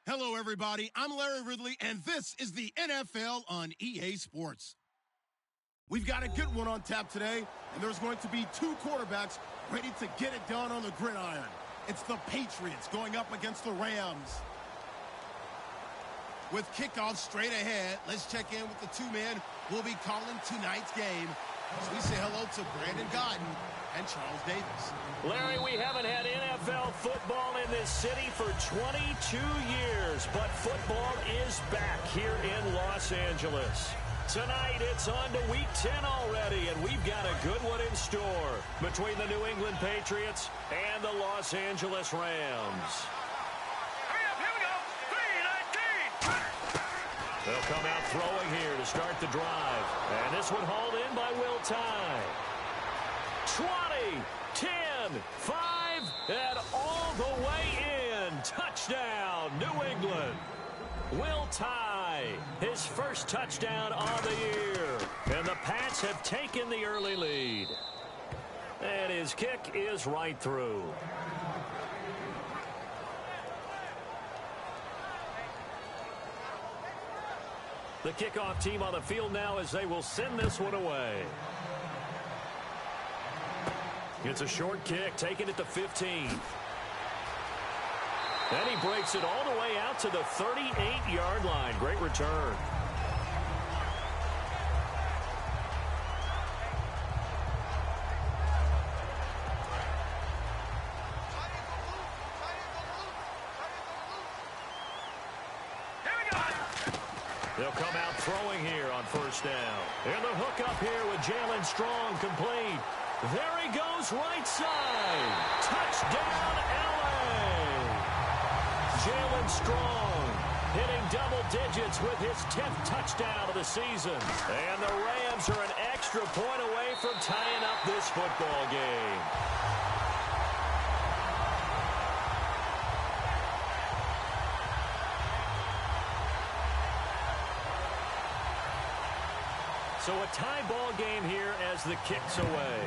Hello, everybody. I'm Larry Ridley, and this is the NFL on EA Sports. We've got a good one on tap today, and there's going to be two quarterbacks ready to get it done on the gridiron. It's the Patriots going up against the Rams. With kickoff straight ahead, let's check in with the two men who will be calling tonight's game. As we say hello to Brandon Godden and Charles Davis. Larry, we haven't had NFL football in this city for 22 years, but football is back here in Los Angeles. Tonight, it's on to Week 10 already, and we've got a good one in store between the New England Patriots and the Los Angeles Rams. They'll come out throwing here to start the drive. And this one hauled in by Will Tye. 20, 10, 5, and all the way in. Touchdown, New England. Will Tye, his first touchdown of the year. And the Pats have taken the early lead. And his kick is right through. The kickoff team on the field now as they will send this one away. It's a short kick, taking it to 15. And he breaks it all the way out to the 38-yard line. Great return. They'll come out throwing here on first down. And the hook up here with Jalen Strong complete. There he goes right side. Touchdown, LA. Jalen Strong hitting double digits with his 10th touchdown of the season. And the Rams are an extra point away from tying up this football game. So a tie ball game here as the kick's away.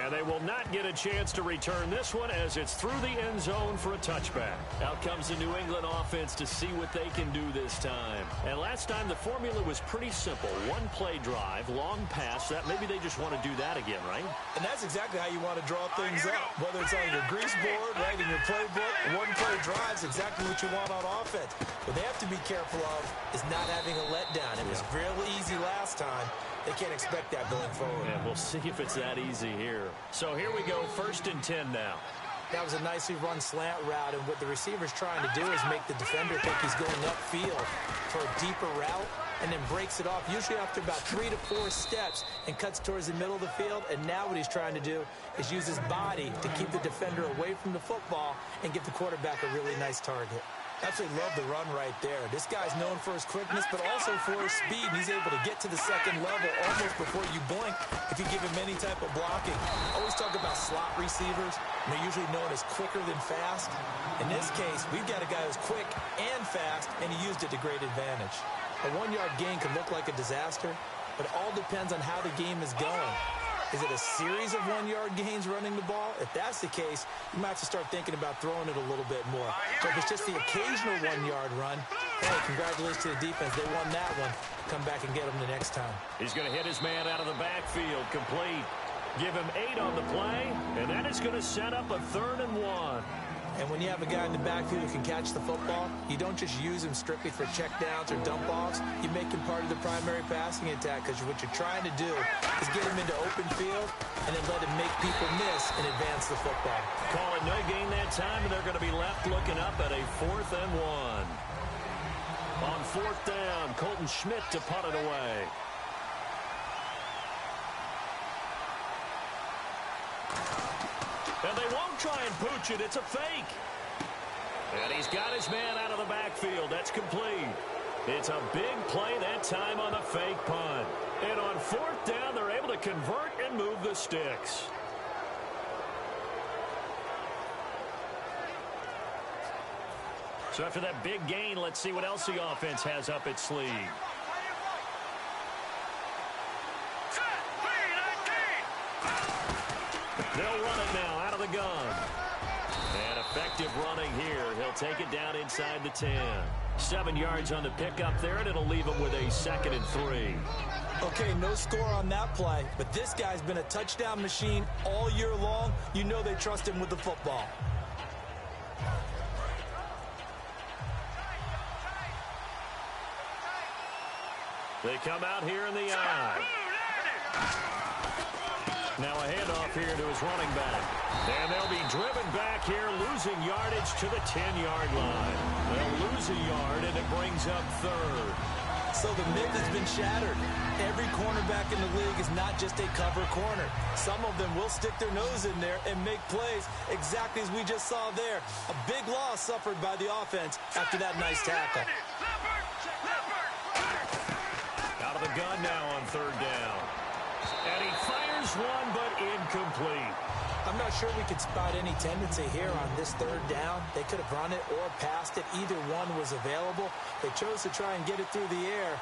And they will not get a chance to return this one as it's through the end zone for a touchback. Out comes the New England offense to see what they can do this time. And last time the formula was pretty simple. One play drive, long pass. That maybe they just want to do that again, right? And that's exactly how you want to draw things up. Whether it's on your grease board, right, in your playbook, one play drive is exactly what you want on offense. What they have to be careful of is not having a letdown. It was real easy last time. They can't expect that going forward. And we'll see if it's that easy here. So here we go, 1st and 10 now. That was a nicely run slant route, and what the receiver's trying to do is make the defender think he's going upfield for a deeper route, and then breaks it off, usually after about 3 to 4 steps, and cuts towards the middle of the field. And now what he's trying to do is use his body to keep the defender away from the football and give the quarterback a really nice target. Absolutely love the run right there. This guy's known for his quickness, but also for his speed. He's able to get to the second level almost before you blink if you give him any type of blocking. I always talk about slot receivers, and they're usually known as quicker than fast. In this case, we've got a guy who's quick and fast, and he used it to great advantage. A 1-yard gain can look like a disaster, but it all depends on how the game is going. Is it a series of 1-yard gains running the ball? If that's the case, you might have to start thinking about throwing it a little bit more. So if it's just the occasional 1-yard run, hey, congratulations to the defense. They won that one. Come back and get them the next time. He's going to hit his man out of the backfield, complete. Give him 8 on the play, and that is going to set up a 3rd and 1. And when you have a guy in the backfield who can catch the football, you don't just use him strictly for checkdowns or dump-offs. You make him part of the primary passing attack, because what you're trying to do is get him into open field and then let him make people miss and advance the football. Call it no gain that time, and they're going to be left looking up at a 4th and 1. On 4th down, Colton Schmidt to punt it away. And they won't try and pooch it. It's a fake. And he's got his man out of the backfield. That's complete. It's a big play that time on the fake punt. And on 4th down, they're able to convert and move the sticks. So after that big gain, let's see what else the offense has up its sleeve. They'll run it now out of the gun. effective running here. He'll take it down inside the 10. 7 yards on the pickup there, and it'll leave him with a 2nd and 3. Okay, no score on that play, but this guy's been a touchdown machine all year long. You know they trust him with the football. They come out here in the eye. Now a handoff here to his running back. And they'll be driven back here, losing yardage to the 10-yard line. They'll lose a yard, and it brings up 3rd. So the myth has been shattered. Every cornerback in the league is not just a cover corner. Some of them will stick their nose in there and make plays exactly as we just saw there. A big loss suffered by the offense after that nice tackle. Out of the gun now on 3rd down. And he fires one, but incomplete. I'm not sure we could spot any tendency here on this 3rd down. They could have run it or passed it. Either one was available. They chose to try and get it through the air.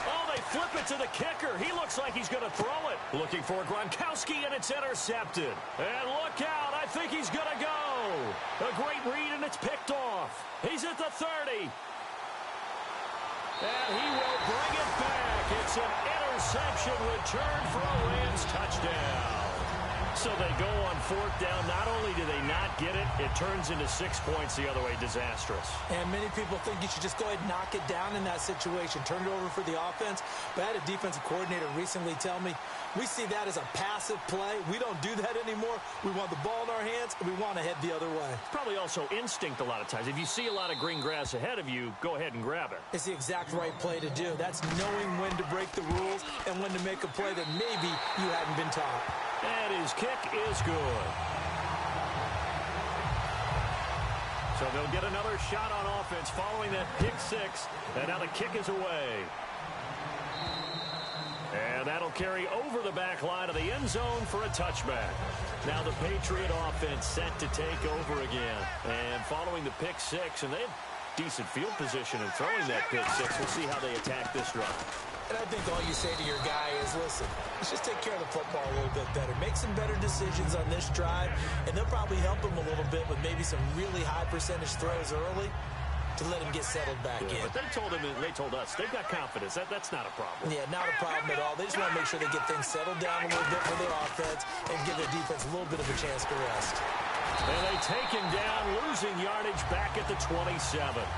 Oh, they flip it to the kicker. He looks like he's going to throw it. Looking for Gronkowski, and it's intercepted. And look out. I think he's going to go. A great read, and it's picked off. He's at the 30. And he will bring it back. It's an interception return for a Rams touchdown. So they go on 4th down. Not only do they not get it, it turns into 6 points the other way. Disastrous. And many people think you should just go ahead and knock it down in that situation. Turn it over for the offense. But I had a defensive coordinator recently tell me, we see that as a passive play. We don't do that anymore. We want the ball in our hands, and we want to head the other way. Probably also instinct a lot of times. If you see a lot of green grass ahead of you, go ahead and grab it. It's the exact right play to do. That's knowing when to break the rules and when to make a play that maybe you hadn't been taught. And his kick is good. So they'll get another shot on offense following that pick 6. And now the kick is away. And that'll carry over the back line of the end zone for a touchback. Now the Patriot offense set to take over again. And following the pick 6, and they have decent field position in throwing that pick 6. We'll see how they attack this drive. And I think all you say to your guy is, listen, let's just take care of the football a little bit better. Make some better decisions on this drive, and they'll probably help him a little bit with maybe some really high percentage throws early to let him get settled back in. But they told us they've got confidence. That's not a problem. Yeah, not a problem at all. They just want to make sure they get things settled down a little bit for their offense and give their defense a little bit of a chance to rest. And they take him down, losing yardage back at the 27.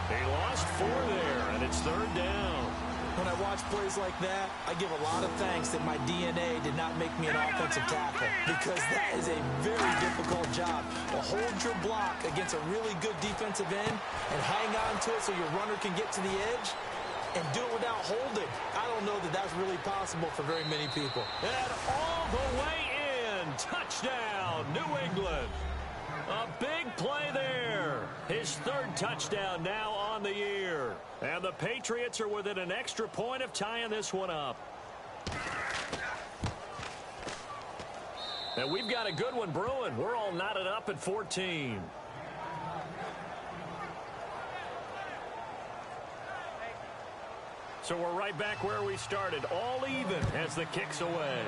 They lost 4 there, and it's 3rd down. When I watch plays like that, I give a lot of thanks that my DNA did not make me an offensive tackle, because that is a very difficult job to hold your block against a really good defensive end and hang on to it so your runner can get to the edge and do it without holding. I don't know that that's really possible for very many people. And all the way in, touchdown, New England. A big play there. His 3rd touchdown now on the year. And the Patriots are within an extra point of tying this one up. And we've got a good one brewing. We're all knotted up at 14. So we're right back where we started, all even as the kick's away.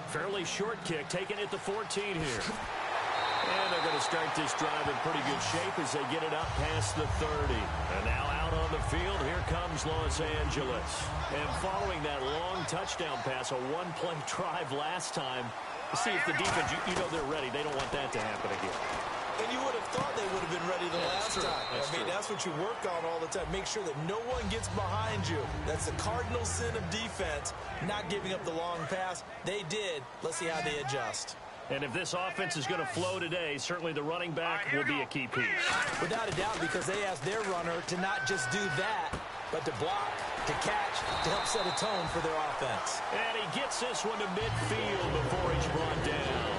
Fairly short kick, taken at the 14 here. And they're going to start this drive in pretty good shape as they get it up past the 30. And now out on the field, here comes Los Angeles. And following that long touchdown pass, a one-play drive last time, see if the defense, you know they're ready. They don't want that to happen again. And you would have thought they would have been ready the last time. That's what you work on all the time. Make sure that no one gets behind you. That's the cardinal sin of defense, not giving up the long pass. They did. Let's see how they adjust. And if this offense is going to flow today, certainly the running back will be a key piece. Without a doubt, because they asked their runner to not just do that, but to block, to catch, to help set a tone for their offense. And he gets this one to midfield before he's brought down.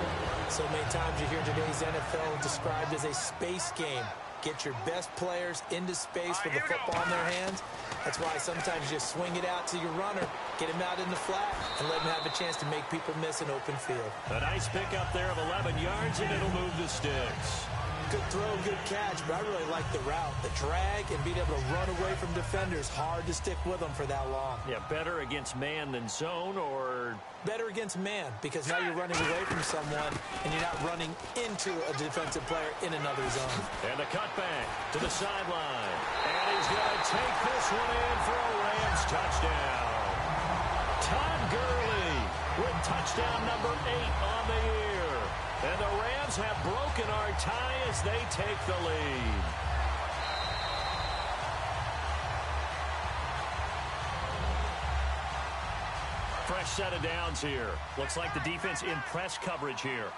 So many times you hear today's NFL described as a space game. Get your best players into space with the football in their hands. That's why sometimes you just swing it out to your runner, get him out in the flat, and let him have a chance to make people miss an open field. A nice pickup there of 11 yards, and it'll move the sticks. Good throw, good catch, but I really like the route. The drag and being able to run away from defenders. Hard to stick with them for that long. Yeah, better against man than zone, or? Better against man, because now you're running away from someone and you're not running into a defensive player in another zone. And the cutback to the sideline. And he's going to take this one in for a Rams touchdown. Todd Gurley with touchdown number 8 on the year. And the Rams have broken our tie as they take the lead. Fresh set of downs here. Looks like the defense in press coverage here.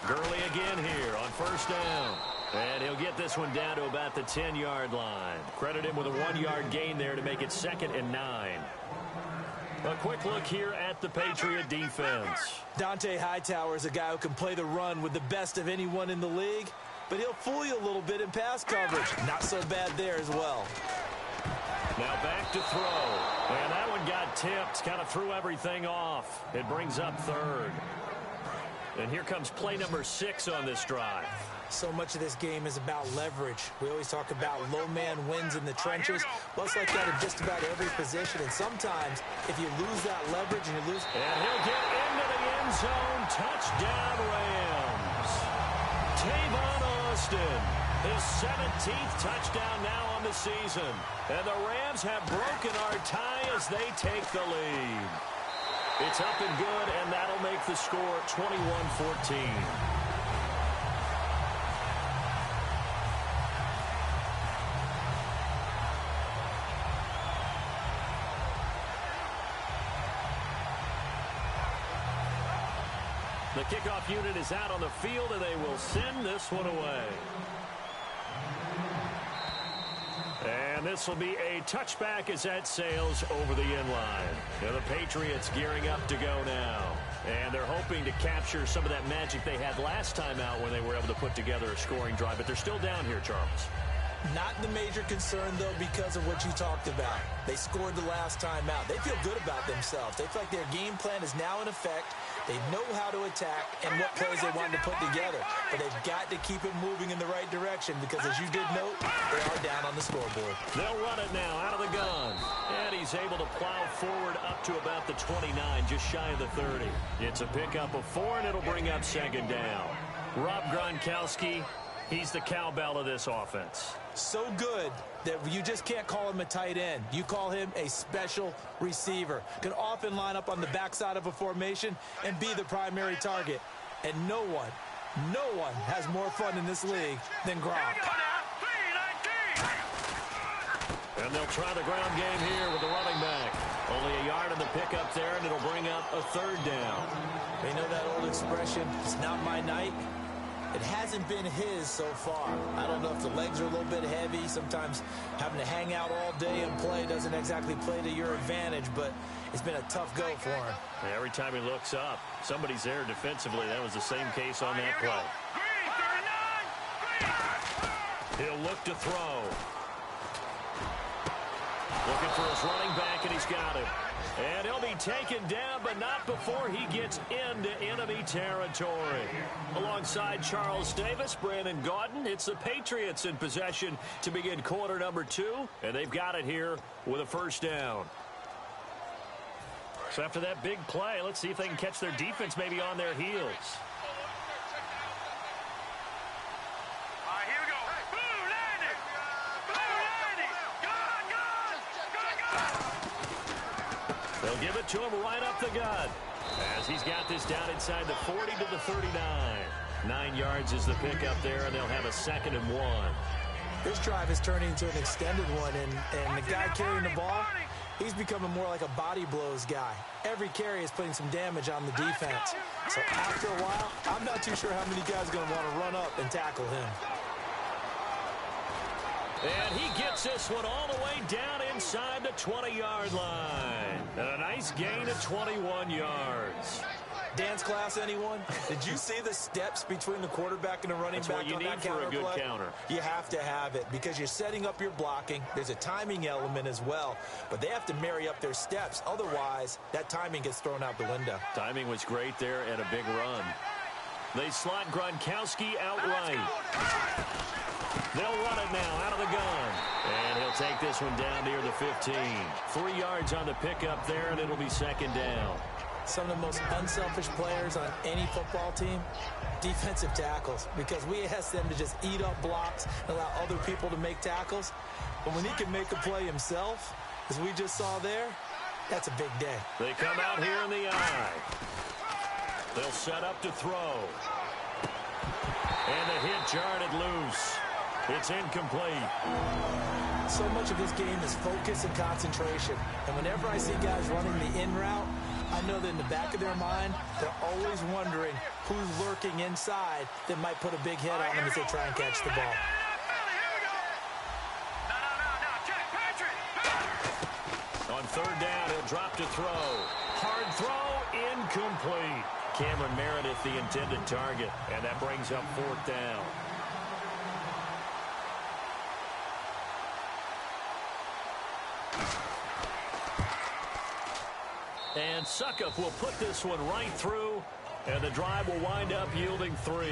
Gurley again here on first down. And he'll get this one down to about the 10-yard line. Credit him with a 1-yard gain there to make it 2nd and 9. A quick look here at the Patriot defense. Dante Hightower is a guy who can play the run with the best of anyone in the league, but he'll fool you a little bit in pass coverage. Not so bad there as well. Now back to throw. And that one got tipped, kind of threw everything off. It brings up 3rd. And here comes play number 6 on this drive. So much of this game is about leverage. We always talk about low man wins in the trenches. Well, it's like that in just about every position. And sometimes, if you lose that leverage and you lose... And he'll get into the end zone. Touchdown, Rams. Tavon Austin, his 17th touchdown now on the season. And the Rams have broken our tie as they take the lead. It's up and good, and that'll make the score 21-14. The kickoff unit is out on the field, and they will send this one away. And this will be a touchback as that sails over the end line. Now the Patriots gearing up to go now. And they're hoping to capture some of that magic they had last time out when they were able to put together a scoring drive. But they're still down here, Charles. Not the major concern, though, because of what you talked about. They scored the last time out. They feel good about themselves. They feel like their game plan is now in effect. They know how to attack and what plays they want to put together. But they've got to keep it moving in the right direction because, as you did note, they are down on the scoreboard. They'll run it now out of the gun. And he's able to plow forward up to about the 29, just shy of the 30. It's a pickup of 4, and it'll bring up 2nd down. Rob Gronkowski, he's the cowbell of this offense. So good that you just can't call him a tight end. You call him a special receiver. Can often line up on the backside of a formation and be the primary target. And no one has more fun in this league than Gronk. And they'll try the ground game here with the running back. Only a yard in the pickup there, and it'll bring up a 3rd down. You know that old expression, it's not my night? It hasn't been his so far. I don't know if the legs are a little bit heavy. Sometimes having to hang out all day and play doesn't exactly play to your advantage, but it's been a tough go for him. And every time he looks up, somebody's there defensively. That was the same case on that play. He'll look to throw. Looking for his running back, and he's got him. And he'll be taken down, but not before he gets into enemy territory. Alongside Charles Davis, Brandon Gaudin, it's the Patriots in possession to begin quarter number 2, and they've got it here with a 1st down. So after that big play, let's see if they can catch their defense maybe on their heels. They'll give it to him right up the gut as he's got this down inside the 40 to the 39. 9 yards is the pickup there, and they'll have a 2nd and 1. This drive is turning into an extended one, and the guy carrying the ball, he's becoming more like a body blows guy. Every carry is putting some damage on the defense. So after a while, I'm not too sure how many guys are going to want to run up and tackle him. And he gets this one all the way down inside the 20-yard line. And a nice gain of 21 yards. Dance class, anyone? Did you see the steps between the quarterback and the running That's back what you on need that for counter a good play? counter. You have to have it because you're setting up your blocking. There's a timing element as well, but they have to marry up their steps. Otherwise, that timing gets thrown out the window. Timing was great there and a big run. They slot Gronkowski out right. They'll run it now out of the gun. And he'll take this one down near the 15. 3 yards on the pickup there, and it'll be second down. Some of the most unselfish players on any football team, defensive tackles, because we ask them to just eat up blocks and allow other people to make tackles. But when he can make a play himself, as we just saw there, that's a big day. They come out here in the eye. They'll set up to throw. And the hit jarred it loose. It's incomplete. So much of this game is focus and concentration. And whenever I see guys running the in route, I know that in the back of their mind, they're always wondering who's lurking inside that might put a big hit on them as they try and catch the ball. On third down, he'll drop to throw. Hard throw, incomplete. Cameron Meredith, the intended target, and that brings up fourth down. And Suckup will put this one right through, and the drive will wind up yielding 3.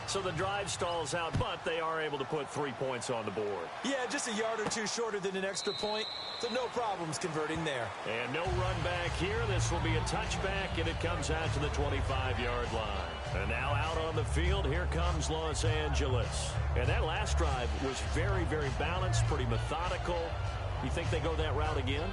So the drive stalls out, but they are able to put 3 points on the board. Yeah, just a yard or two shorter than an extra point, so no problems converting there. And no run back here. This will be a touchback, and it comes out to the 25-yard line. And now out on the field, here comes Los Angeles. And that last drive was very, very balanced, pretty methodical. You think they go that route again?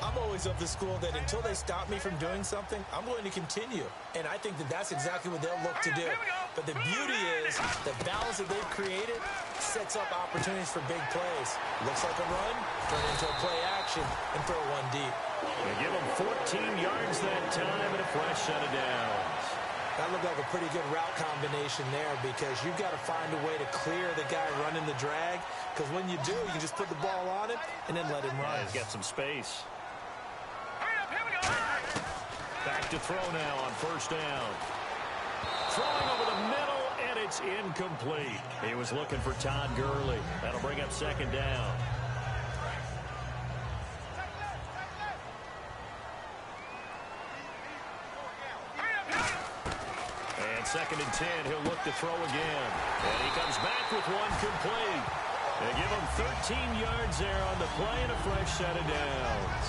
I'm always of the school that until they stop me from doing something, I'm going to continue. And I think that that's exactly what they'll look to do. But the beauty is the balance that they've created sets up opportunities for big plays. Looks like a run, turn into a play action, and throw one deep. They give them 14 yards that time and a fresh set of downs. That looked like a pretty good route combination there because you've got to find a way to clear the guy running the drag. Because when you do, you just put the ball on him and then let him run. Yeah, he's got some space. Back to throw now on first down. Throwing over the middle, and it's incomplete. He was looking for Todd Gurley. That'll bring up second down. And second and 10, he'll look to throw again. And he comes back with one complete. They give him 13 yards there on the play and a fresh set of downs.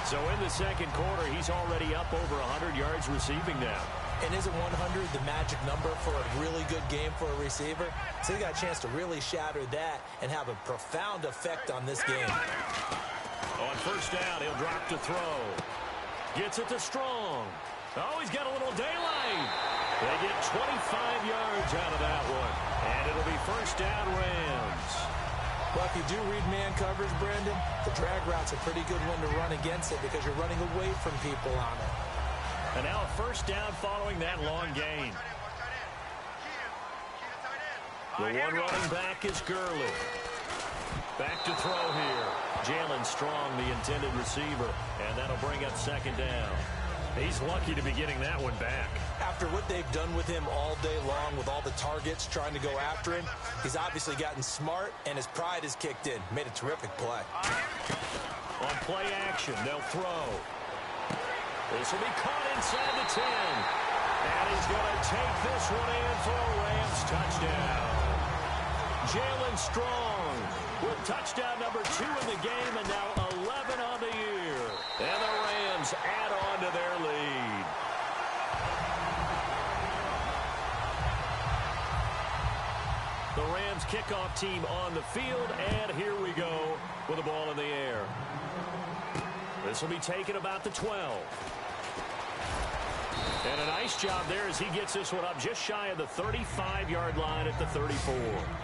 So in the second quarter, he's already up over 100 yards receiving now. And isn't 100 the magic number for a really good game for a receiver? So he got a chance to really shatter that and have a profound effect on this game. On first down, he'll drop to throw. Gets it to Strong. Oh, he's got a little daylight. They get 25 yards out of that one. And it'll be first down Rams. Well, if you do read man coverage, Brandon, the drag route's a pretty good one to run against it because you're running away from people on it. And now a first down following that long gain. The one running back is Gurley. Back to throw here. Jalen Strong, the intended receiver, and that'll bring up second down. He's lucky to be getting that one back. After what they've done with him all day long with all the targets trying to go after him, he's obviously gotten smart, and his pride has kicked in. Made a terrific play. On play action, they'll throw. This will be caught inside the 10. And he's going to take this one in for a Rams touchdown. Jalen Strong with touchdown number 2 in the game, and now 11 on the year. And the Rams add on to their lead. The Rams kickoff team on the field, and here we go with the ball in the air. This will be taken about the 12. And a nice job there as he gets this one up just shy of the 35-yard line at the 34.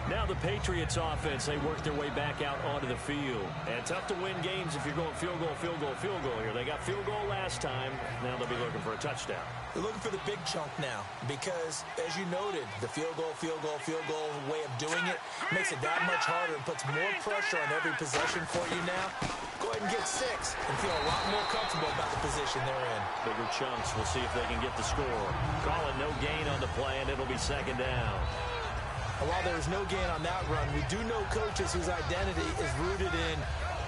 Now the Patriots offense, they work their way back out onto the field. And tough to win games if you're going field goal, field goal, field goal here. They got field goal last time. Now they'll be looking for a touchdown. They're looking for the big chunk now because, as you noted, the field goal way of doing it makes it that much harder and puts more pressure on every possession for you now. go ahead and get 6 and feel a lot more comfortable about the position they're in. Bigger chunks. We'll see if they can get the score. Calling no gain on the play, and it'll be second down. And while there was no gain on that run, we do know coaches whose identity is rooted in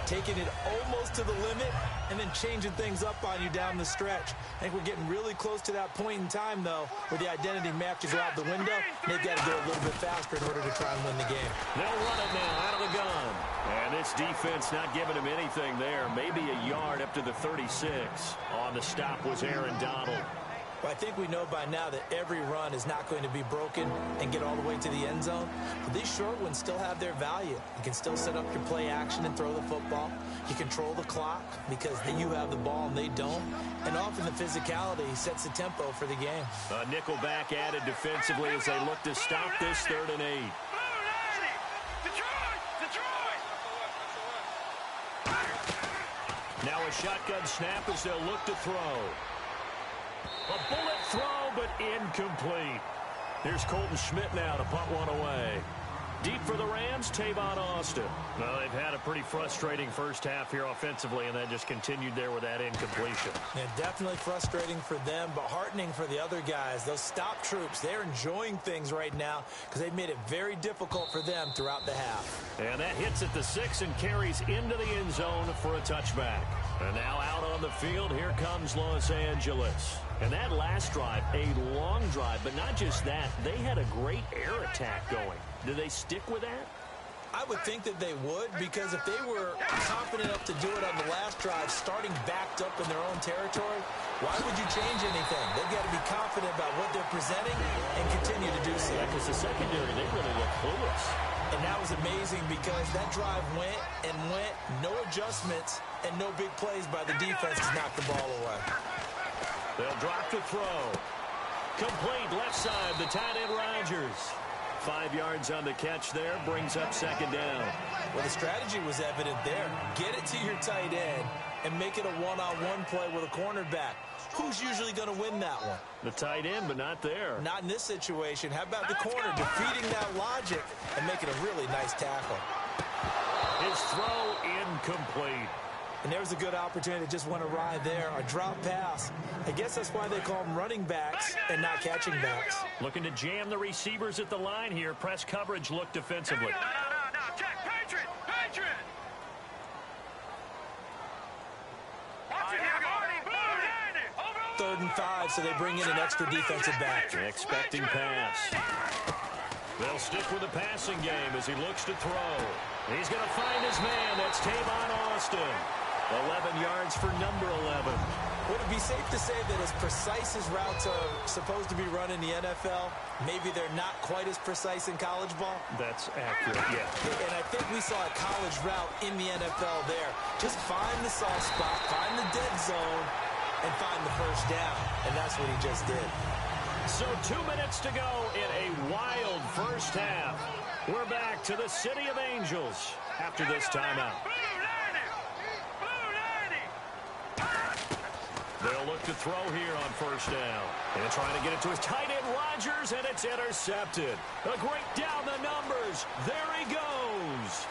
taking it almost to the limit and then changing things up on you down the stretch. I think we're getting really close to that point in time, though, where the identity may have to go out the window, and they've got to go a little bit faster in order to try and win the game. They'll run it now out of the gun. And this defense not giving him anything there. Maybe a yard up to the 36. On the stop was Aaron Donald. Well, I think we know by now that every run is not going to be broken and get all the way to the end zone. But these short ones still have their value. You can still set up your play action and throw the football. You control the clock because you have the ball and they don't. And often the physicality sets the tempo for the game. A nickel back added defensively as they look to stop this 3rd and 8. Now a shotgun snap as they'll look to throw. A bullet throw, but incomplete. Here's Colton Schmidt now to punt one away. Deep for the Rams, Tavon Austin. Well, they've had a pretty frustrating first half here offensively, and then just continued there with that incompletion. Yeah, definitely frustrating for them, but heartening for the other guys. Those stop troops, they're enjoying things right now because they've made it very difficult for them throughout the half. And that hits at the 6 and carries into the end zone for a touchback. And now out on the field, here comes Los Angeles. And that last drive, a long drive, but not just that. They had a great air attack going. Do they stick with that? I would think that they would, because if they were confident enough to do it on the last drive, starting backed up in their own territory, why would you change anything? They've got to be confident about what they're presenting and continue to do so. Because the secondary, they really look clueless. And that was amazing because that drive went and went, no adjustments, and no big plays by the defense to knock the ball away. They'll drop to throw. Complete left side, the tight end Rodgers. 5 yards on the catch there, brings up second down. Well, the strategy was evident there. Get it to your tight end and make it a one-on-one play with a cornerback. Who's usually going to win that one? The tight end, but not there. Not in this situation. How about the corner defeating that logic and making a really nice tackle? His throw incomplete. And there's a good opportunity that just went awry there. A drop pass. I guess that's why they call them running backs and not catching backs. Looking to jam the receivers at the line here. Press coverage look defensively. No, check. Patriot! Watch it here, go. 3rd and 5, so they bring in an extra defensive back. Expecting pass. They'll stick with the passing game as he looks to throw. He's going to find his man. That's Tavon Austin. 11 yards for number 11. Would it be safe to say that as precise as routes are supposed to be run in the NFL, maybe they're not quite as precise in college ball? That's accurate, yeah. And I think we saw a college route in the NFL there. Just find the soft spot, find the dead zone, and find the first down. And that's what he just did. So 2 minutes to go in a wild first half. We're back to the City of Angels after this timeout. They'll look to throw here on first down. And trying to get it to his tight end, Rodgers, and it's intercepted. A great down the numbers. There he goes.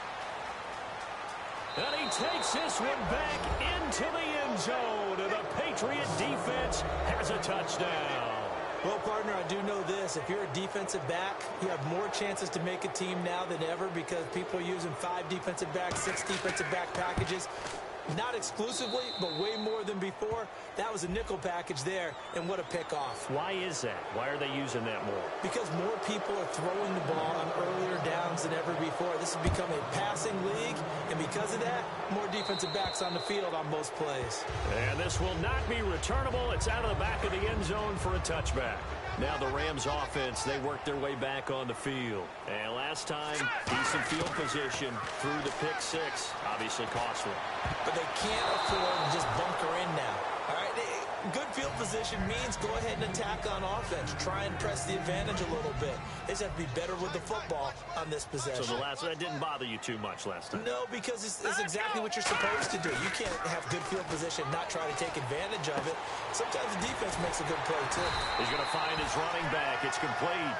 And he takes this one back into the end zone. And the Patriot defense has a touchdown. Well, partner, I do know this. If you're a defensive back, you have more chances to make a team now than ever because people are using 5 defensive backs, 6 defensive back packages. Not exclusively, but way more than before. That was a nickel package there, and what a pickoff. Why is that? Why are they using that more? Because more people are throwing the ball on earlier downs than ever before. This has become a passing league, and because of that, more defensive backs on the field on most plays. And this will not be returnable. It's out of the back of the end zone for a touchback. Now the Rams offense, they work their way back on the field. And last time, decent field position through the pick 6. Obviously costly. But they can't afford to just bunker in now. All right, good field position means go ahead and attack on offense. Try and press the advantage a little bit. They just have to be better with the football on this possession. So that didn't bother you too much last time? No, because it's exactly what you're supposed to do. You can't have good field position, not try to take advantage of it. Sometimes the defense makes a good play, too. He's going to find his running back. It's complete.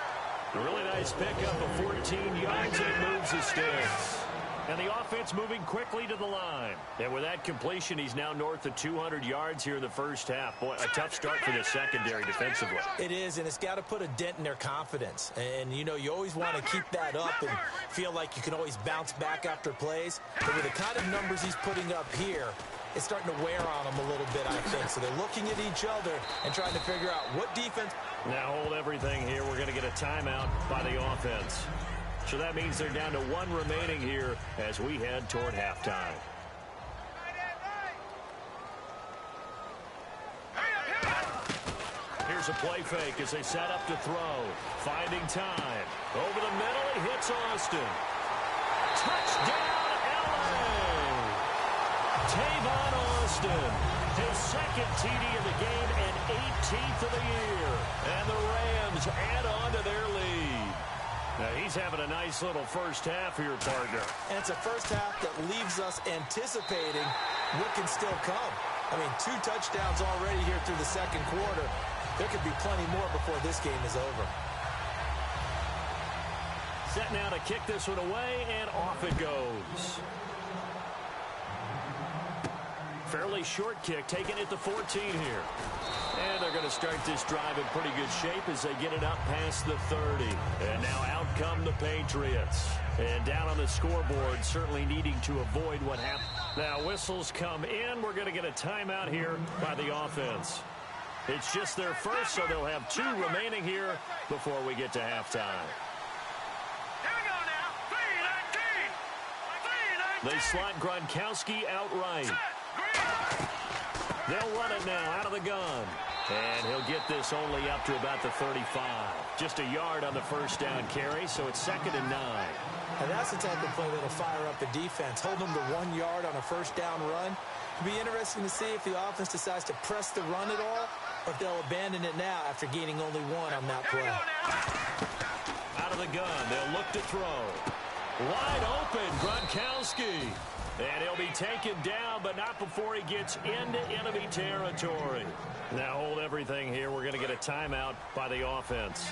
A really nice pickup of 14 yards and moves the sticks. And the offense moving quickly to the line. And with that completion, he's now north of 200 yards here in the first half. Boy, a tough start for this secondary defensively. It is, and it's got to put a dent in their confidence. And, you know, you always want to keep that up and feel like you can always bounce back after plays. But with the kind of numbers he's putting up here, it's starting to wear on them a little bit, I think. So they're looking at each other and trying to figure out what defense. Now hold everything here. We're going to get a timeout by the offense. So that means they're down to one remaining here as we head toward halftime. Here's a play fake as they set up to throw. Finding time. Over the middle, he hits Austin. Touchdown, LA! Tavon Austin, his second TD of the game and 18th of the year. And the Rams add on to their lead. Now, he's having a nice little first half here, partner. And it's a first half that leaves us anticipating what can still come. I mean, 2 touchdowns already here through the second quarter. There could be plenty more before this game is over. Set now to kick this one away, and off it goes. Fairly short kick, taking it to 14 here. And they're going to start this drive in pretty good shape as they get it up past the 30. And now out come the Patriots. And down on the scoreboard, certainly needing to avoid what happened. Now whistles come in. We're going to get a timeout here by the offense. It's just their first, so they'll have 2 remaining here before we get to halftime. Here we go now. 3-19. They slot Gronkowski outright. They'll run it now out of the gun. And he'll get this only up to about the 35. Just a yard on the first down carry, so it's 2nd and 9. And that's the type of play that'll fire up the defense. Hold them to 1 yard on a first down run. It'll be interesting to see if the offense decides to press the run at all, or if they'll abandon it now after gaining only 1 on that play. Out of the gun, they'll look to throw. Wide open, Gronkowski. And he'll be taken down, but not before he gets into enemy territory. Now hold everything here. We're going to get a timeout by the offense.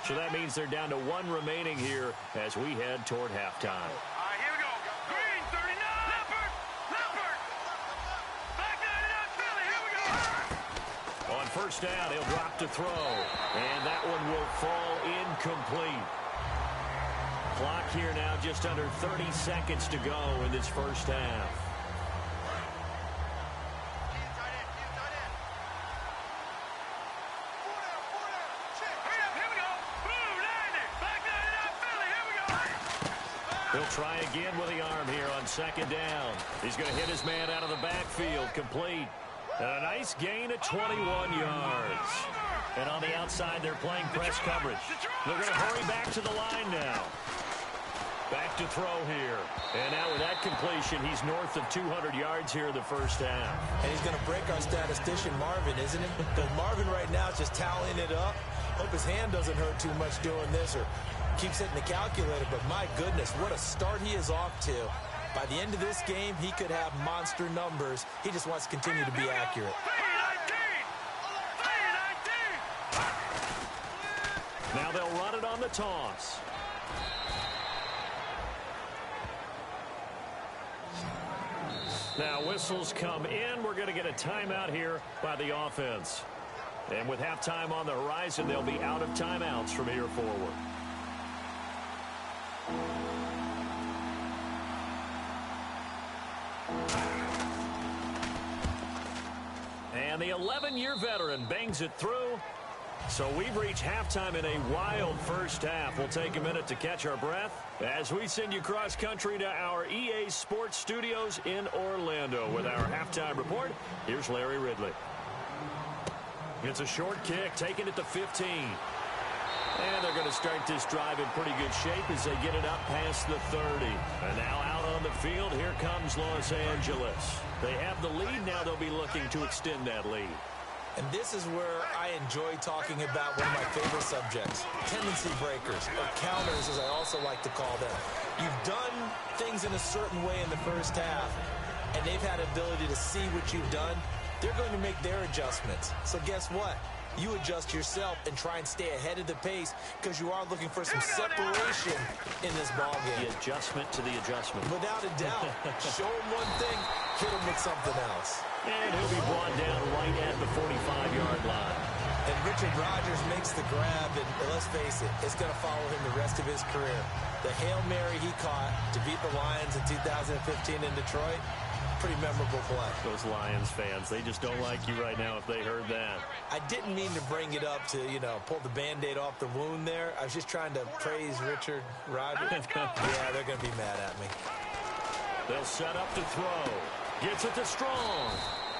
So that means they're down to 1 remaining here as we head toward halftime. All right, here we go. Green, 39. Leopard. Back 99, Philly. Here we go. On first down, he'll drop to throw. And that one will fall incomplete. Clock here now just under 30 seconds to go in this first half. Here we go. Blue 90. Back 99, Philly. Here we go. He'll try again with the arm here on 2nd down. He's going to hit his man out of the backfield. Complete. And a nice gain of 21 yards. And on the outside, they're playing press coverage. They're going to hurry back to the line now. Back to throw here. And now with that completion, he's north of 200 yards here in the first half. And he's going to break our statistician, Marvin, isn't it? Because Marvin right now is just tallying it up. Hope his hand doesn't hurt too much doing this or keeps hitting the calculator. But my goodness, what a start he is off to. By the end of this game, he could have monster numbers. He just wants to continue to be accurate. 3-19. Now they'll run it on the toss. Now whistles come in. We're going to get a timeout here by the offense. And with halftime on the horizon, they'll be out of timeouts from here forward. And the 11-year veteran bangs it through. So we've reached halftime in a wild first half. We'll take a minute to catch our breath as we send you cross-country to our EA Sports Studios in Orlando with our halftime report. Here's Larry Ridley. It's a short kick, taking it to 15. And they're going to start this drive in pretty good shape as they get it up past the 30. And now out on the field, here comes Los Angeles. They have the lead. Now they'll be looking to extend that lead. And this is where I enjoy talking about one of my favorite subjects, tendency breakers, or counters as I also like to call them. You've done things in a certain way in the first half, and they've had ability to see what you've done. They're going to make their adjustments. So guess what? you adjust yourself and try and stay ahead of the pace because you are looking for some separation in this ball game. The adjustment to the adjustment. Without a doubt. Show him one thing, hit him with something else. And he'll be brought down right at the 45-yard line. And Richard Rodgers makes the grab, and let's face it, it's going to follow him the rest of his career. The Hail Mary he caught to beat the Lions in 2015 in Detroit, pretty memorable play. Those Lions fans, they just don't like you right now if they heard that. I didn't mean to bring it up to, pull the Band-Aid off the wound there. I was just trying to praise Richard Rodgers. Yeah, they're going to be mad at me. They'll set up to throw. Gets it to Strong.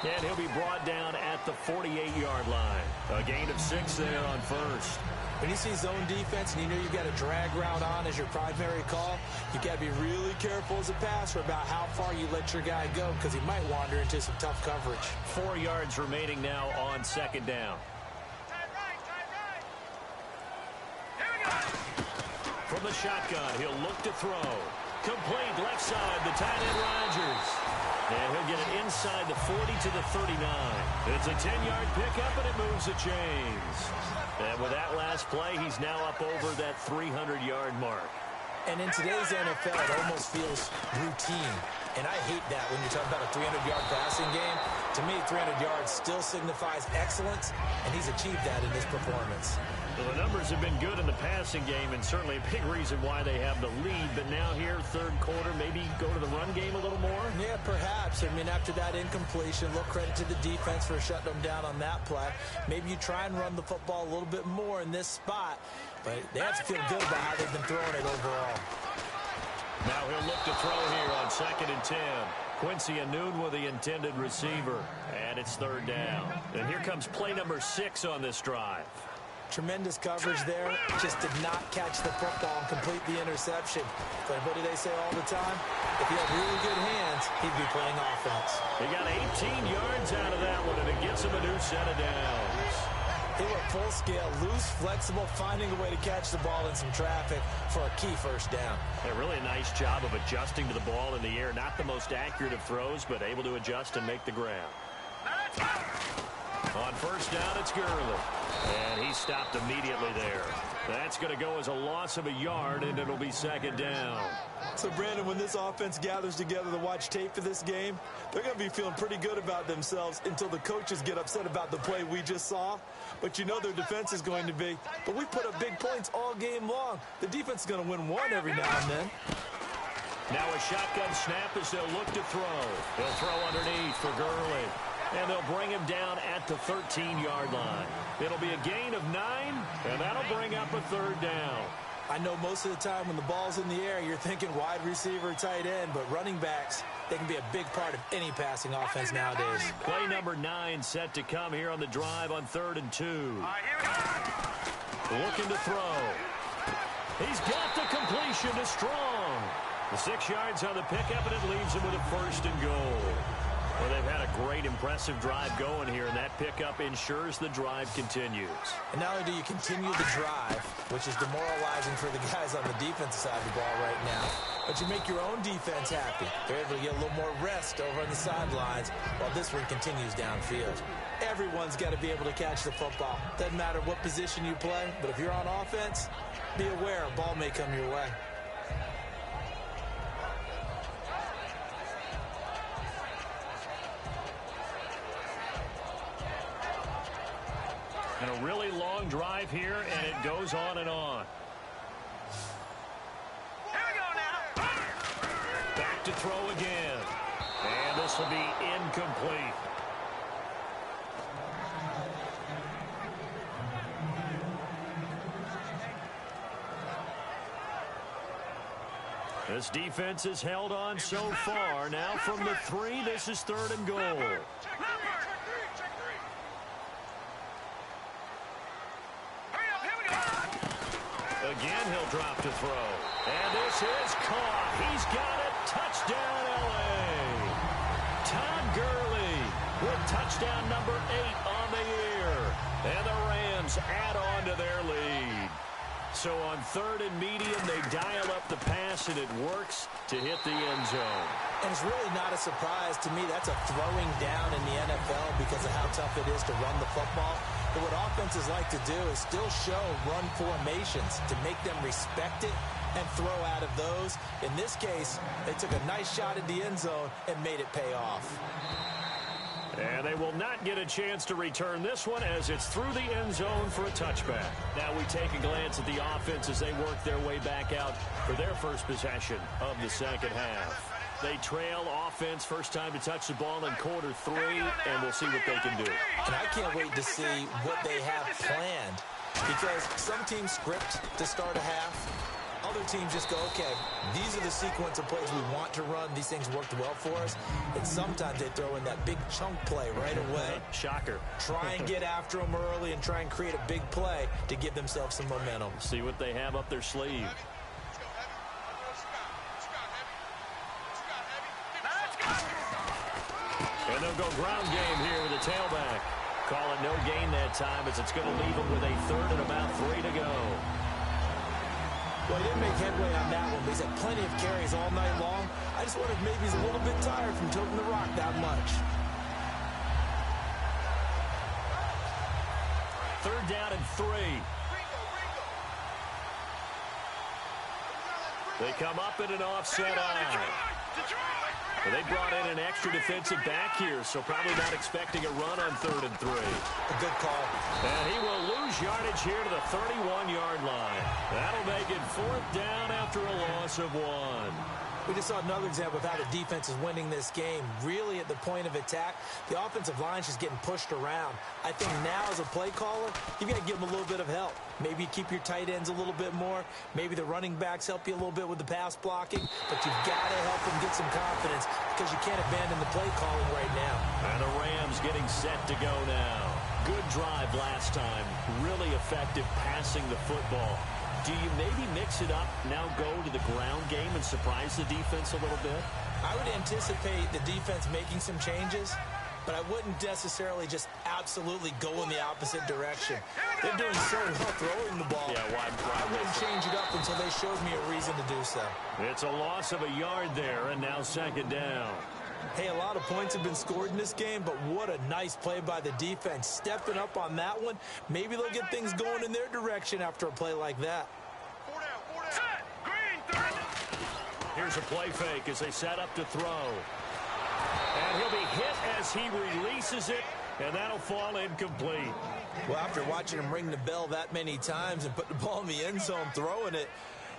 And he'll be brought down at the 48-yard line. A gain of 6 there on first. When you see zone defense and you know you've got a drag route on as your primary call, you've got to be really careful as a passer about how far you let your guy go because he might wander into some tough coverage. 4 yards remaining now on second down. From the shotgun, he'll look to throw. Complete left side, the tight end Rodgers. And he'll get it inside the 40 to the 39. It's a 10-yard pickup, and it moves the chains. And with that last play, he's now up over that 300-yard mark. And in today's NFL, it almost feels routine. And I hate that when you're talking about a 300-yard passing game. To me, 300 yards still signifies excellence, and he's achieved that in this performance. Well, the numbers have been good in the passing game, and certainly a big reason why they have the lead. But now here, third quarter, maybe go to the run game a little more? Yeah, perhaps. I mean, after that incompletion, a little credit to the defense for shutting them down on that play. Maybe you try and run the football a little bit more in this spot, but they have to feel good about how they've been throwing it overall. Now he'll look to throw here on 2nd and 10. Quincy Anoon with the intended receiver, and it's third down. And here comes play number 6 on this drive. Tremendous coverage there. Just did not catch the football and complete the interception. But what do they say all the time? If he had really good hands, he'd be playing offense. He got 18 yards out of that one, and it gets him a new set of downs. He went full scale, loose, flexible, finding a way to catch the ball in some traffic for a key first down. A really nice job of adjusting to the ball in the air. Not the most accurate of throws, but able to adjust and make the grab. On first down, it's Gurley. And he stopped immediately there. That's going to go as a loss of a yard, and it'll be second down. So, Brandon, when this offense gathers together to watch tape for this game, they're going to be feeling pretty good about themselves until the coaches get upset about the play we just saw. But you know their defense is going to be. But we put up big points all game long. The defense is going to win one every now and then. Now a shotgun snap as they'll look to throw. They'll throw underneath for Gurley. And they'll bring him down at the 13-yard line. It'll be a gain of 9, and that'll bring up a third down. I know most of the time when the ball's in the air, you're thinking wide receiver, tight end, but running backs, they can be a big part of any passing offense nowadays. Play number 9 set to come here on the drive on 3rd and 2. Looking to throw. He's got the completion to Strong. The 6 yards on the pickup, and it leaves him with a 1st and goal. Well, they've had a great, impressive drive going here, and that pickup ensures the drive continues. And not only do you continue the drive, which is demoralizing for the guys on the defensive side of the ball right now, but you make your own defense happy. They're able to get a little more rest over on the sidelines while this one continues downfield. Everyone's got to be able to catch the football. Doesn't matter what position you play, but if you're on offense, be aware a ball may come your way. And a really long drive here, and it goes on and on. Here we go now. Back to throw again. And this will be incomplete. This defense has held on so far. Now from the 3, this is 3rd and goal. Again, he'll drop to throw. And this is caught. He's got it. Touchdown, L.A. Todd Gurley with touchdown number 8 on the year. And the Rams add on to their lead. So on 3rd and medium, they dial up the pass, and it works to hit the end zone. And it's really not a surprise to me. That's a throwing down in the NFL because of how tough it is to run the football. But what offenses like to do is still show run formations to make them respect it and throw out of those. In this case, they took a nice shot at the end zone and made it pay off. And they will not get a chance to return this one as it's through the end zone for a touchback. Now we take a glance at the offense as they work their way back out for their first possession of the second half. They trail offense first time to touch the ball in quarter 3, and we'll see what they can do. And I can't wait to see what they have planned, because some teams script to start a half. Other teams just go, okay, these are the sequence of plays we want to run. These things worked well for us. And sometimes they throw in that big chunk play right away. Shocker. Try and get after them early and try and create a big play to give themselves some momentum. See what they have up their sleeve. And they'll go ground game here with a tailback. Call it no gain that time as it's going to leave them with a third and about 3 to go. Well, he didn't make headway on that one, but he's had plenty of carries all night long. I just wonder if maybe he's a little bit tired from toting the rock that much. Third down and 3. They come up in an offset eye. Well, they brought in an extra defensive back here, so probably not expecting a run on 3rd and 3. A good call. And he will lose yardage here to the 31-yard line. That'll make it 4th down after a loss of 1. We just saw another example of how the defense is winning this game. Really at the point of attack, the offensive line is just getting pushed around. I think now as a play caller, you've got to give them a little bit of help. Maybe keep your tight ends a little bit more. Maybe the running backs help you a little bit with the pass blocking. But you've got to help them get some confidence because you can't abandon the play calling right now. And the Rams getting set to go now. Good drive last time. Really effective passing the football. Do you maybe mix it up, now go to the ground game and surprise the defense a little bit? I would anticipate the defense making some changes, but I wouldn't necessarily just absolutely go in the opposite direction. They're doing so well throwing the ball. Yeah, why I wouldn't change it up until they showed me a reason to do so. It's a loss of a yard there, and now 2nd down. Hey, a lot of points have been scored in this game, but what a nice play by the defense. Stepping up on that one, maybe they'll get things going in their direction after a play like that. Here's a play fake as they set up to throw. And he'll be hit as he releases it, and that'll fall incomplete. Well, after watching him ring the bell that many times and put the ball in the end zone throwing it,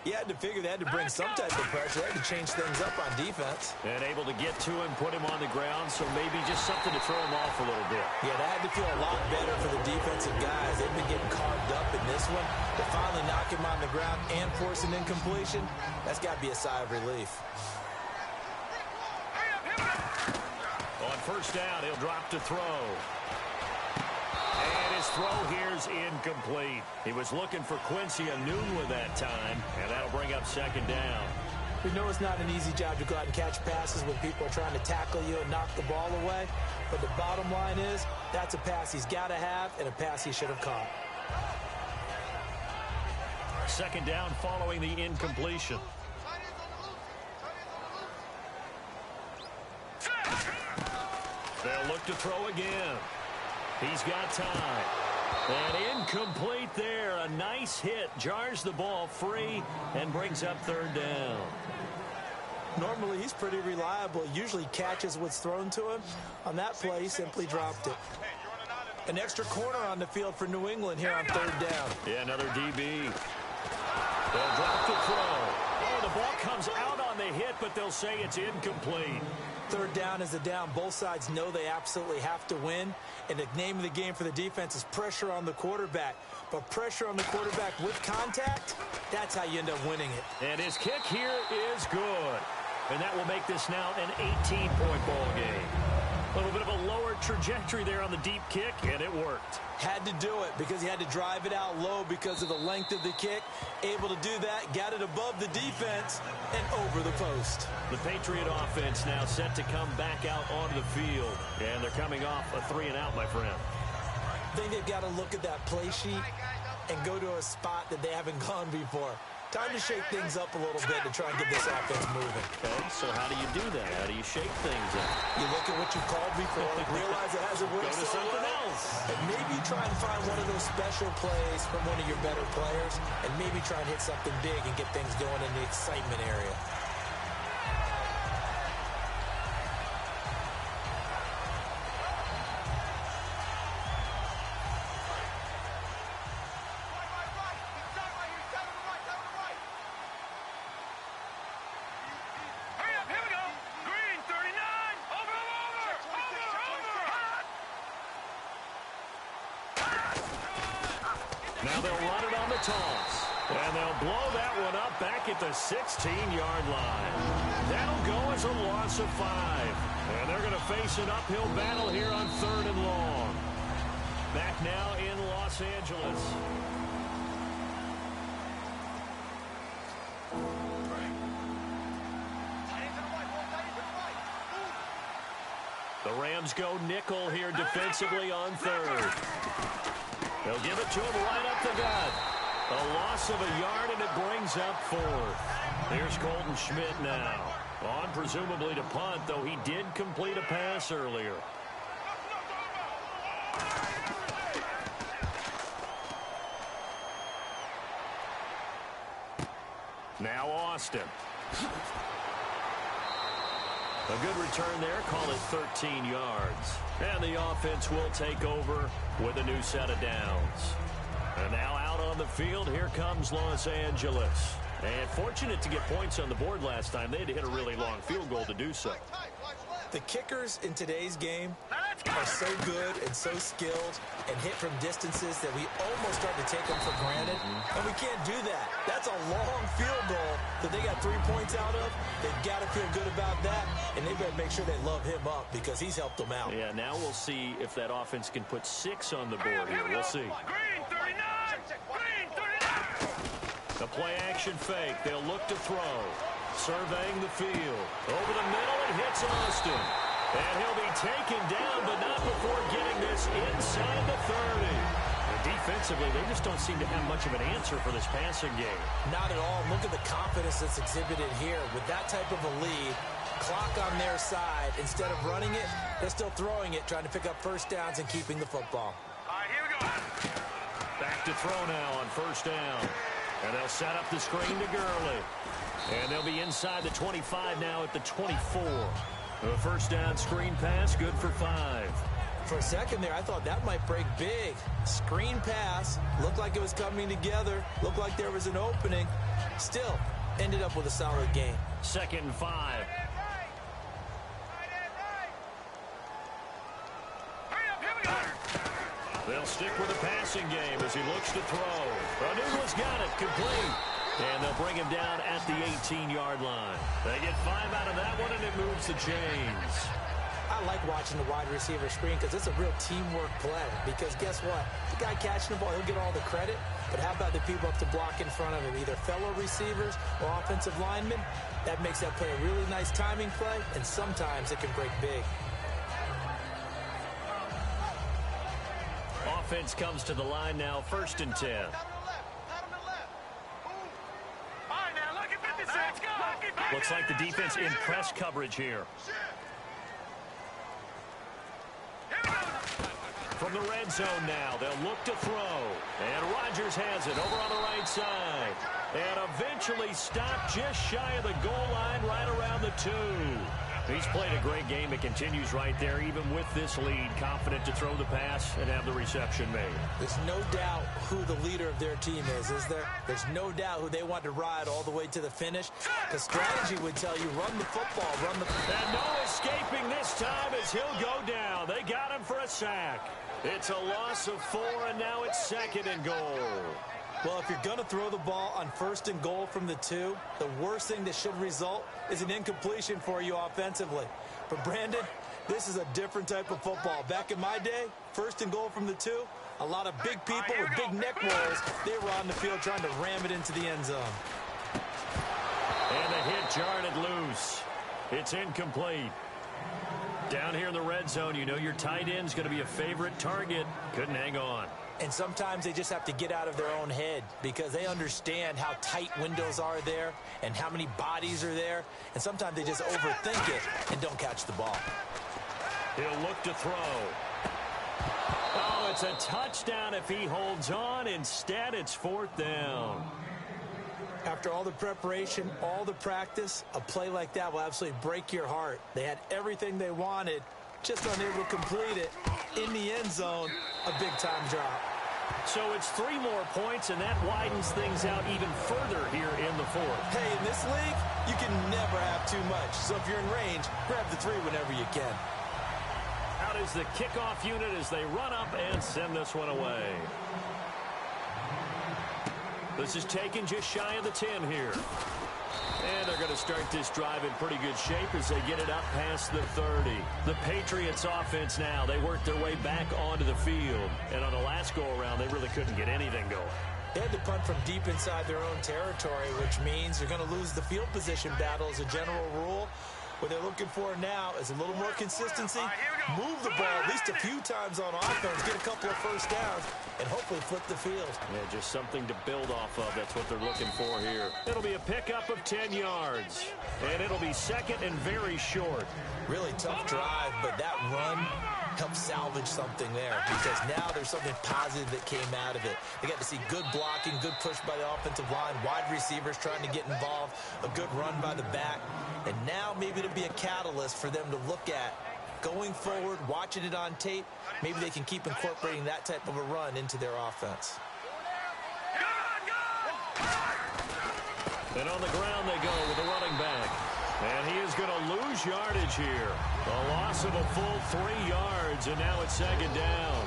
you had to figure they had to bring some type of pressure. They had to change things up on defense. And able to get to him, put him on the ground, so maybe just something to throw him off a little bit. Yeah, that had to feel a lot better for the defensive guys. They've been getting carved up in this one. To finally knock him on the ground and force an incompletion, that's got to be a sigh of relief. On 1st down, he'll drop to throw. And his throw here's incomplete. He was looking for Quincy Enunwa that time, and that'll bring up 2nd down. We know it's not an easy job to go out and catch passes when people are trying to tackle you and knock the ball away. But the bottom line is, that's a pass he's got to have and a pass he should have caught. 2nd down following the incompletion. They'll look to throw again. He's got time. And incomplete there. A nice hit. Jars the ball free and brings up 3rd down. Normally, he's pretty reliable. Usually catches what's thrown to him. On that play, he simply dropped it. An extra corner on the field for New England here on 3rd down. Yeah, another DB. They'll drop the throw. Oh, the ball comes out on the hit, but they'll say it's incomplete. 3rd down is a down. Both sides know they absolutely have to win. And the name of the game for the defense is pressure on the quarterback. But pressure on the quarterback with contact, that's how you end up winning it. And his kick here is good. And that will make this now an 18-point ball game. A little bit of a lower trajectory there on the deep kick, and it worked. Had to do it because he had to drive it out low because of the length of the kick. Able to do that, got it above the defense and over the post. The Patriot offense now set to come back out onto the field. And they're coming off a 3-and-out, my friend. I think they've got to look at that play sheet and go to a spot that they haven't gone before. Time to shake things up a little bit to try and get this offense moving. Okay, so how do you do that? How do you shake things up? You look at what you've called before, realize it hasn't worked Go to something else. and maybe try and find one of those special plays from one of your better players, and maybe try and hit something big and get things going in the excitement area. Now they'll run it on the toss. And they'll blow that one up back at the 16-yard line. That'll go as a loss of 5. And they're going to face an uphill battle here on 3rd and long. Back now in Los Angeles. The Rams go nickel here defensively on 3rd. They'll give it to him right up the gut. A loss of a yard, and it brings up 4th. Here's Colton Schmidt now. On presumably to punt, though he did complete a pass earlier. Now Austin. A good return there, call it 13 yards. And the offense will take over with a new set of downs. And now out on the field, here comes Los Angeles. And fortunate to get points on the board last time. They had to hit a really long field goal to do so. The kickers in today's game are so good and so skilled and hit from distances that we almost start to take them for granted. And we can't do that. That's a long field goal that they got 3 points out of. They've got to feel good about that, and they better make sure they love him up because he's helped them out. Yeah, now we'll see if that offense can put 6 on the board here. We'll see. Green 39! Green 39! The play action fake. They'll look to throw. Surveying the field. Over the middle, it hits Austin. And he'll be taken down, but not before getting this inside the 30. And defensively, they just don't seem to have much of an answer for this passing game. Not at all. Look at the confidence that's exhibited here. With that type of a lead, clock on their side, instead of running it, they're still throwing it, trying to pick up first downs and keeping the football. All right, here we go. Back to throw now on 1st down. And they'll set up the screen to Gurley. And they'll be inside the 25 now at the 24. The 1st down screen pass, good for 5. For a second there, I thought that might break big. Screen pass, looked like it was coming together, looked like there was an opening. Still, ended up with a solid game. 2nd and 5. Hurry up, here we go. They'll stick with the passing game as he looks to throw. Anugua's got it, complete. And they'll bring him down at the 18-yard line. They get 5 out of that one, and it moves the chains. I like watching the wide receiver screen because it's a real teamwork play. Because guess what? The guy catching the ball, he'll get all the credit. But how about the people up to block in front of him, either fellow receivers or offensive linemen? That makes that play a really nice timing play, and sometimes it can break big. Offense comes to the line now, 1st and 10. Looks like the defense in press coverage here. From the red zone now, they'll look to throw. And Rodgers has it over on the right side. And eventually stopped just shy of the goal line right around the 2. He's played a great game. It continues right there, even with this lead. Confident to throw the pass and have the reception made. There's no doubt who the leader of their team is there? There's no doubt who they want to ride all the way to the finish. The strategy would tell you, run the football, run the... And no escaping this time as he'll go down. They got him for a sack. It's a loss of 4, and now it's 2nd and goal. Well, if you're going to throw the ball on 1st and goal from the 2, the worst thing that should result is an incompletion for you offensively. But, Brandon, this is a different type of football. Back in my day, 1st and goal from the 2, a lot of big people with big neck rolls, they were on the field trying to ram it into the end zone. And the hit jarred it loose. It's incomplete. Down here in the red zone, you know your tight end's going to be a favorite target. Couldn't hang on. And sometimes they just have to get out of their own head because they understand how tight windows are there and how many bodies are there. And sometimes they just overthink it and don't catch the ball. He'll look to throw. Oh, it's a touchdown if he holds on. Instead, it's fourth down. After all the preparation, all the practice, a play like that will absolutely break your heart. They had everything they wanted, just unable to complete it. In the end zone, a big-time drop. So it's 3 more points, and that widens things out even further here in the fourth. Hey, in this league, you can never have too much. So if you're in range, grab the 3 whenever you can. Out is the kickoff unit as they run up and send this one away. This is taken just shy of the 10 here. And they're going to start this drive in pretty good shape as they get it up past the 30. The Patriots offense now, they work their way back onto the field. And on the last go-around, they really couldn't get anything going. They had to punt from deep inside their own territory, which means they're going to lose the field position battle as a general rule. What they're looking for now is a little more consistency, move the ball at least a few times on offense, get a couple of first downs, and hopefully flip the field. Yeah, just something to build off of. That's what they're looking for here. It'll be a pickup of 10 yards, and it'll be second and very short. Really tough drive, but that run helped salvage something there because now there's something positive that came out of it. They got to see good blocking, good push by the offensive line, wide receivers trying to get involved, a good run by the back, and now maybe it'll be a catalyst for them to look at going forward, watching it on tape. Maybe they can keep incorporating that type of a run into their offense. And on the ground they go with the running back. And he is going to lose yardage here. A loss of a full 3 yards, and now it's second down.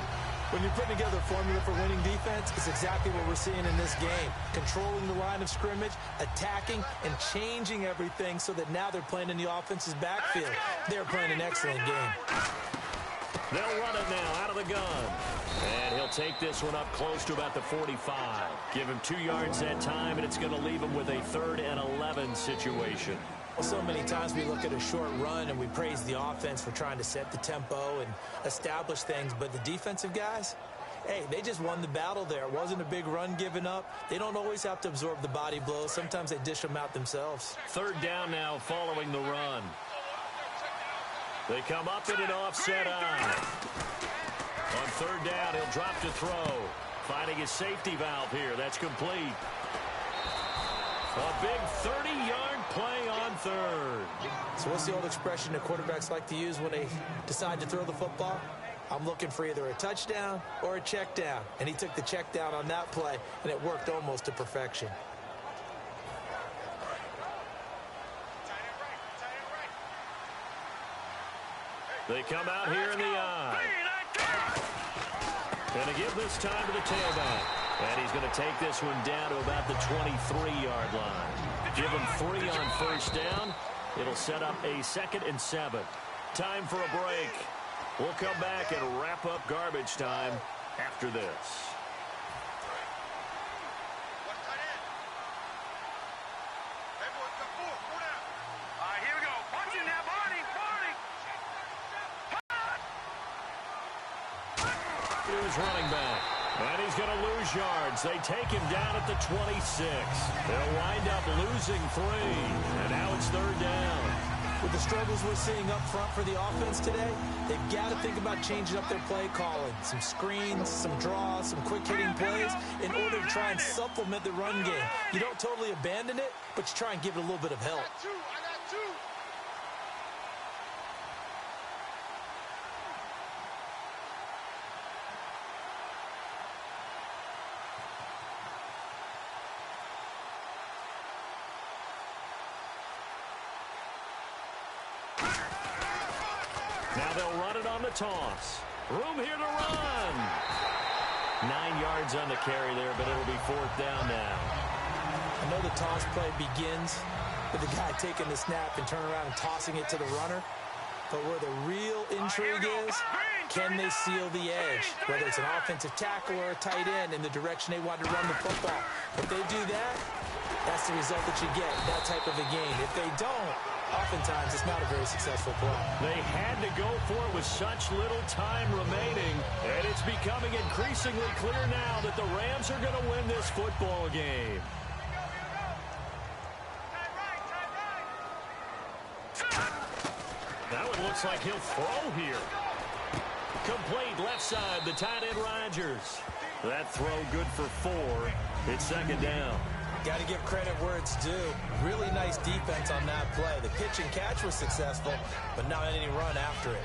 When you're putting together a formula for winning defense, it's exactly what we're seeing in this game. Controlling the line of scrimmage, attacking, and changing everything so that now they're playing in the offense's backfield. They're playing an excellent game. They'll run it now out of the gun. And he'll take this one up close to about the 45. Give him 2 yards that time, and it's going to leave him with a 3rd and 11 situation. So many times we look at a short run and we praise the offense for trying to set the tempo and establish things, but the defensive guys, hey, they just won the battle there. It wasn't a big run given up. They don't always have to absorb the body blows. Sometimes they dish them out themselves. 3rd down now following the run. They come up in an offset eye. On 3rd down, he'll drop to throw. Finding his safety valve here. That's complete. A big 30-yard play on 3rd. So what's the old expression that quarterbacks like to use when they decide to throw the football? I'm looking for either a touchdown or a check down. And he took the check down on that play, and it worked almost to perfection. They come out here in the eye. Going to give this time to the tailback. And he's going to take this one down to about the 23-yard line. Give him 3 on 1st down. It'll set up a 2nd and 7. Time for a break. We'll come back and wrap up garbage time after this. Here's running back. And he's going to lose yards. They take him down at the 26. They'll wind up losing 3. And now it's 3rd down. With the struggles we're seeing up front for the offense today, they've got to think about changing up their play calling. Some screens, some draws, some quick-hitting plays in order to try and supplement the run game. You don't totally abandon it, but you try and give it a little bit of help. I got two. Now they'll run it on the toss. Room here to run. 9 yards on the carry there, but it'll be 4th down now. I know the toss play begins with the guy taking the snap and turning around and tossing it to the runner. But where the real intrigue is, can they seal the edge? Whether it's an offensive tackle or a tight end in the direction they want to run the football. If they do that, that's the result that you get, that type of a game. If they don't, Oftentimes, it's not a very successful play. They had to go for it with such little time remaining, and it's becoming increasingly clear now that the Rams are going to win this football game. Now it looks like he'll throw here. Complete left side, the tight end Rodgers. That throw good for 4. It's second down. Got to give credit where it's due. Really nice defense on that play. The pitch and catch was successful, but not any run after it.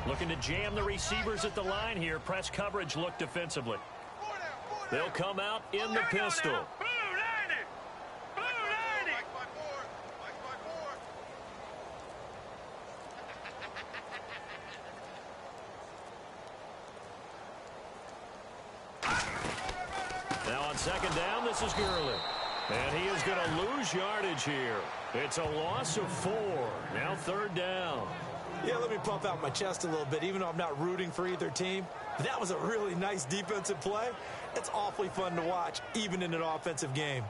Looking to jam the receivers at the line here. Press coverage look defensively. They'll come out in the pistol. Now on second down, this is Gurley. And he is going to lose yardage here. It's a loss of 4. Now third down. Yeah, let me pump out my chest a little bit, even though I'm not rooting for either team. That was a really nice defensive play. It's awfully fun to watch, even in an offensive game.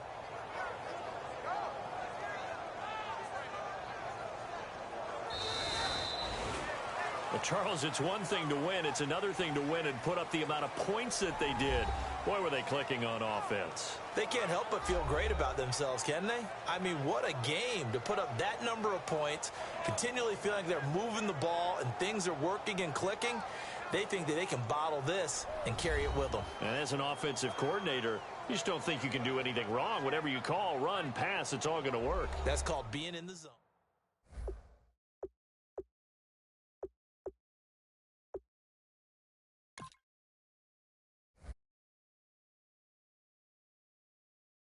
Well, Charles, it's one thing to win. It's another thing to win and put up the amount of points that they did. Boy, were they clicking on offense. They can't help but feel great about themselves, can they? I mean, what a game to put up that number of points, continually feeling like they're moving the ball and things are working and clicking. They think that they can bottle this and carry it with them. And as an offensive coordinator, you just don't think you can do anything wrong. Whatever you call, run, pass, it's all going to work. That's called being in the zone.